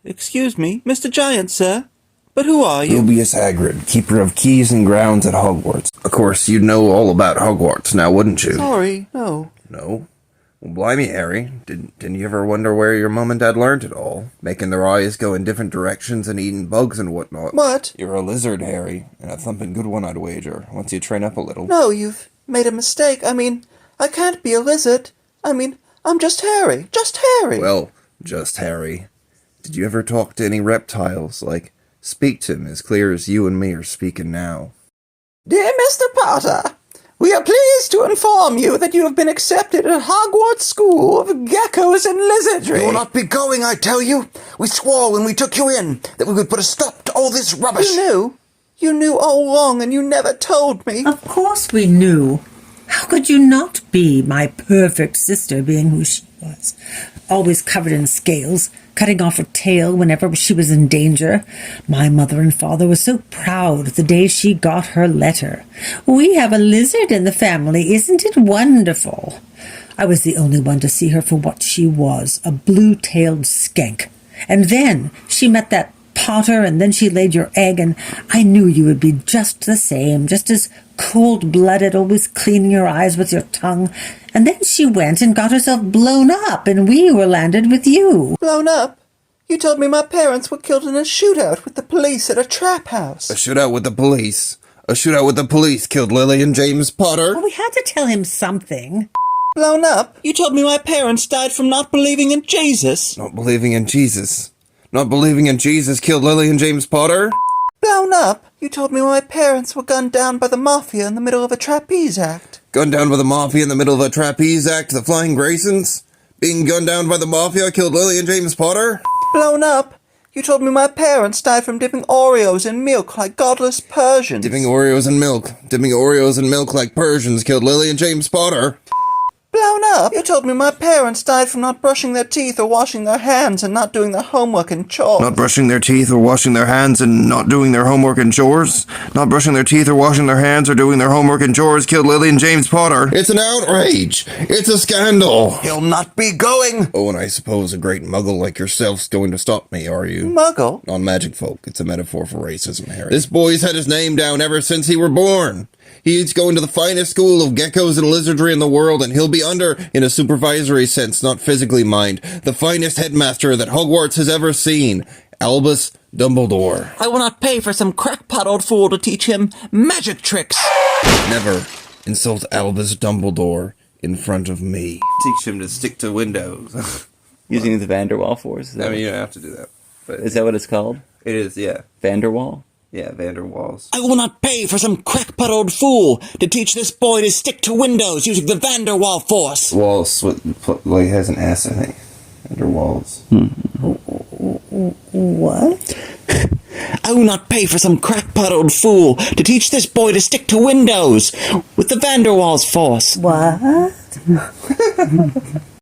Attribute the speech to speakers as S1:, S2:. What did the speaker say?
S1: Excuse me, Mr. Giant, sir. But who are you?
S2: Dubious Hagrid, keeper of keys and grounds at Hogwarts. Of course, you'd know all about Hogwarts now, wouldn't you?
S1: Sorry, no.
S2: No? Well, blimey, Harry. Didn't you ever wonder where your mum and dad learned it all? Making their eyes go in different directions and eating bugs and whatnot.
S1: What?
S2: You're a lizard, Harry, and a thumping good one, I'd wager, once you train up a little.
S1: No, you've made a mistake. I can't be a lizard. I'm just Harry. Just Harry.
S2: Well, just Harry. Did you ever talk to any reptiles, speak to him as clear as you and me are speaking now?
S3: Dear Mr. Potter, we are pleased to inform you that you have been accepted at Hogwarts School of Geckos and Lizardry.
S4: You will not be going, I tell you. We swore when we took you in that we would put a stop to all this rubbish.
S1: You knew? You knew all along and you never told me.
S5: Of course we knew. How could you not be, my perfect sister, being who she was? Always covered in scales, cutting off her tail whenever she was in danger. My mother and father were so proud the day she got her letter. We have a lizard in the family, isn't it wonderful? I was the only one to see her for what she was, a blue-tailed skank. And then she met that Potter, and then she laid your egg, and I knew you would be just the same, just as cold-blooded, always cleaning your eyes with your tongue. And then she went and got herself blown up, and we were landed with you.
S1: Blown up? You told me my parents were killed in a shootout with the police at a trap house.
S2: A shootout with the police? A shootout with the police killed Lily and James Potter?
S5: Well, we had to tell him something.
S1: Blown up? You told me my parents died from not believing in Jesus.
S2: Not believing in Jesus. Not believing in Jesus killed Lily and James Potter?
S1: Blown up? You told me my parents were gunned down by the Mafia in the middle of a trapeze act.
S2: Gunned down by the Mafia in the middle of a trapeze act, the Flying Graysons? Being gunned down by the Mafia killed Lily and James Potter?
S1: Blown up? You told me my parents died from dipping Oreos in milk like godless Persians.
S2: Dipping Oreos in milk like Persians killed Lily and James Potter?
S1: Blown up? You told me my parents died from not brushing their teeth or washing their hands and not doing their homework and chores.
S2: Not brushing their teeth or washing their hands and not doing their homework and chores? Not brushing their teeth or washing their hands or doing their homework and chores killed Lily and James Potter? It's an outrage! It's a scandal!
S4: He'll not be going.
S2: Oh, and I suppose a great muggle like yourself's going to stop me, are you?
S1: Muggle?
S2: Non-magic folk. It's a metaphor for racism, Harry. This boy's had his name down ever since he were born. He's going to the finest school of geckos and lizardry in the world, and he'll be under, in a supervisory sense, not physically mind, the finest headmaster that Hogwarts has ever seen, Albus Dumbledore.
S1: I will not pay for some crackpot old fool to teach him magic tricks.
S2: Never insult Albus Dumbledore in front of me. Teach him to stick to windows.
S6: Using the Vanderwall force?
S2: You don't have to do that. But
S6: Is that what it's called?
S2: it is, yeah.
S6: Vanderwall?
S2: Yeah, Vanderwalls.
S1: I will not pay for some crackpot old fool to teach this boy to stick to windows using the Vanderwall force.
S2: Walls, has an S, I think. Vanderwalls.
S5: What?
S1: I will not pay for some crackpot old fool to teach this boy to stick to windows with the Vanderwall's force.
S5: What?